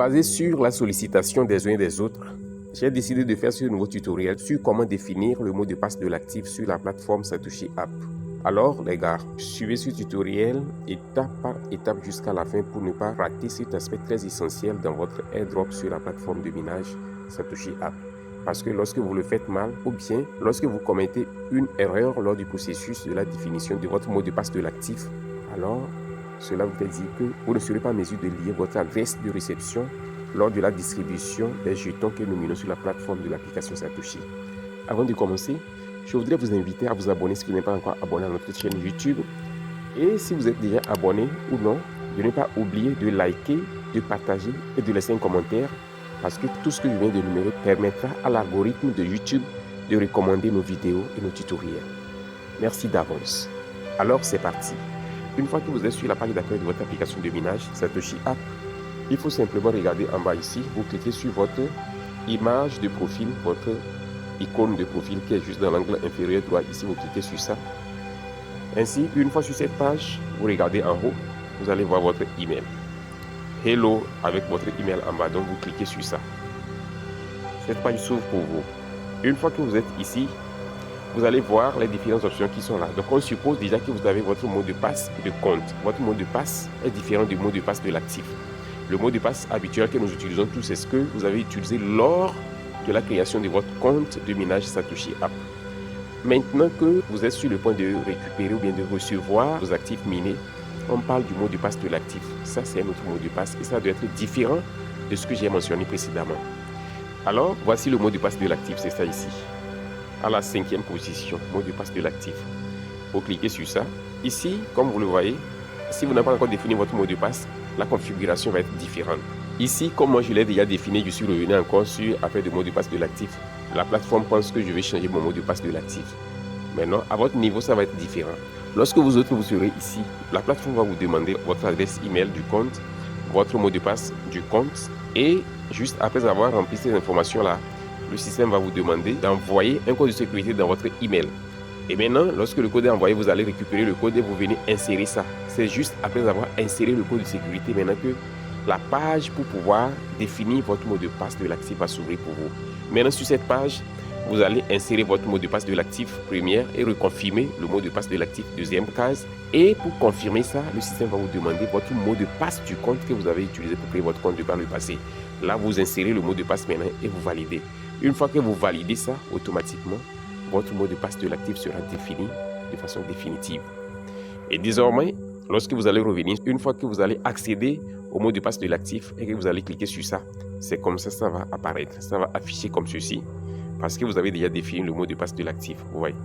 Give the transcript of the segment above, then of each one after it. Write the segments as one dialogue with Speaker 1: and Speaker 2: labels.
Speaker 1: Basé sur la sollicitation des uns et des autres, j'ai décidé de faire ce nouveau tutoriel sur comment définir le mot de passe de l'actif sur la plateforme Satoshi App. Alors les gars, suivez ce tutoriel étape par étape jusqu'à la fin pour ne pas rater cet aspect très essentiel dans votre airdrop sur la plateforme de minage Satoshi App. Parce que lorsque vous le faites mal ou bien lorsque vous commettez une erreur lors du processus de la définition de votre mot de passe de l'actif, alors cela vous fait dire que vous ne serez pas en mesure de lier votre adresse de réception lors de la distribution des jetons que nous menons sur la plateforme de l'application Satoshi. Avant de commencer, je voudrais vous inviter à vous abonner si vous n'êtes pas encore abonné à notre chaîne YouTube. Et si vous êtes déjà abonné ou non, de ne pas oublier de liker, de partager et de laisser un commentaire parce que tout ce que je viens d'énumérer permettra à l'algorithme de YouTube de recommander nos vidéos et nos tutoriels. Merci d'avance. Alors c'est parti. Une fois que vous êtes sur la page d'accueil de votre application de minage Satoshi App, il faut simplement regarder en bas ici, vous cliquez sur votre image de profil, votre icône de profil qui est juste dans l'angle inférieur droit ici, vous cliquez sur ça. Ainsi, une fois sur cette page, vous regardez en haut, vous allez voir votre email. Hello avec votre email en bas, donc vous cliquez sur ça. Cette page s'ouvre pour vous. Une fois que vous êtes ici, vous allez voir les différentes options qui sont là. Donc on suppose déjà que vous avez votre mot de passe de compte. Votre mot de passe est différent du mot de passe de l'actif. Le mot de passe habituel que nous utilisons tous, c'est ce que vous avez utilisé lors de la création de votre compte de minage Satoshi App. Maintenant que vous êtes sur le point de récupérer ou bien de recevoir vos actifs minés, on parle du mot de passe de l'actif. Ça, c'est un autre mot de passe et ça doit être différent de ce que j'ai mentionné précédemment. Alors, voici le mot de passe de l'actif, c'est ça ici. À la 5e position, mot de passe de l'actif. Vous cliquez sur ça. Ici, comme vous le voyez, si vous n'avez pas encore défini votre mot de passe, la configuration va être différente. Ici, comme moi je l'ai déjà défini, je suis revenu encore sur affaire de mot de passe de l'actif. La plateforme pense que je vais changer mon mot de passe de l'actif. Maintenant, à votre niveau, ça va être différent. Lorsque vous autres vous serez ici, la plateforme va vous demander votre adresse email du compte, votre mot de passe du compte et juste après avoir rempli ces informations-là, le système va vous demander d'envoyer un code de sécurité dans votre email. Et maintenant, lorsque le code est envoyé, vous allez récupérer le code et vous venez insérer ça. C'est juste après avoir inséré le code de sécurité maintenant que la page pour pouvoir définir votre mot de passe de l'actif va s'ouvrir pour vous. Maintenant, sur cette page, vous allez insérer votre mot de passe de l'actif première et reconfirmer le mot de passe de l'actif deuxième case. Et pour confirmer ça, le système va vous demander votre mot de passe du compte que vous avez utilisé pour créer votre compte par le passé. Là, vous insérez le mot de passe maintenant et vous validez. Une fois que vous validez ça, automatiquement, votre mot de passe de l'actif sera défini de façon définitive. Et désormais, lorsque vous allez revenir, une fois que vous allez accéder au mot de passe de l'actif et que vous allez cliquer sur ça, c'est comme ça, ça va apparaître. Ça va afficher comme ceci parce que vous avez déjà défini le mot de passe de l'actif. Vous voyez.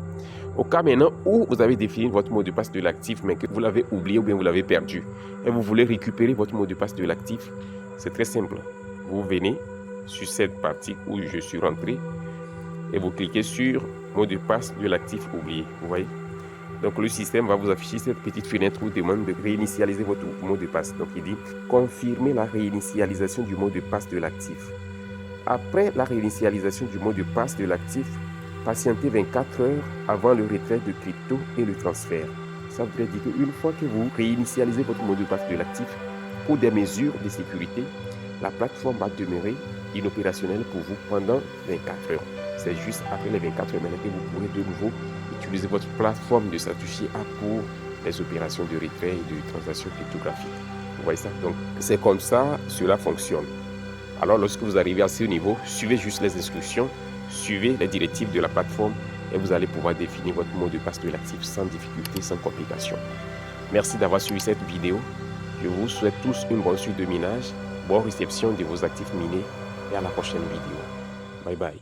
Speaker 1: Au cas maintenant où vous avez défini votre mot de passe de l'actif mais que vous l'avez oublié ou bien vous l'avez perdu et vous voulez récupérer votre mot de passe de l'actif, c'est très simple. Vous venez sur cette partie où je suis rentré et vous cliquez sur mot de passe de l'actif oublié. Vous voyez. Donc le système va vous afficher cette petite fenêtre où il demande de réinitialiser votre mot de passe. Donc il dit confirmer la réinitialisation du mot de passe de l'actif. Après la réinitialisation du mot de passe de l'actif, patientez 24 heures avant le retrait de crypto et le transfert. Ça voudrait dire qu'une fois que vous réinitialisez votre mot de passe de l'actif, pour des mesures de sécurité, la plateforme va demeurer inopérationnelle pour vous pendant 24 heures. C'est juste après les 24 heures maintenant que vous pourrez de nouveau utiliser votre plateforme de Satoshi App pour les opérations de retrait et de transaction cryptographique. Vous voyez ça? Donc, c'est comme ça, cela fonctionne. Alors, lorsque vous arrivez à ce niveau, suivez juste les instructions, suivez les directives de la plateforme et vous allez pouvoir définir votre mot de passe de l'actif sans difficulté, sans complication. Merci d'avoir suivi cette vidéo. Je vous souhaite tous une bonne suite de minage, bonne réception de vos actifs minés et à la prochaine vidéo. Bye bye.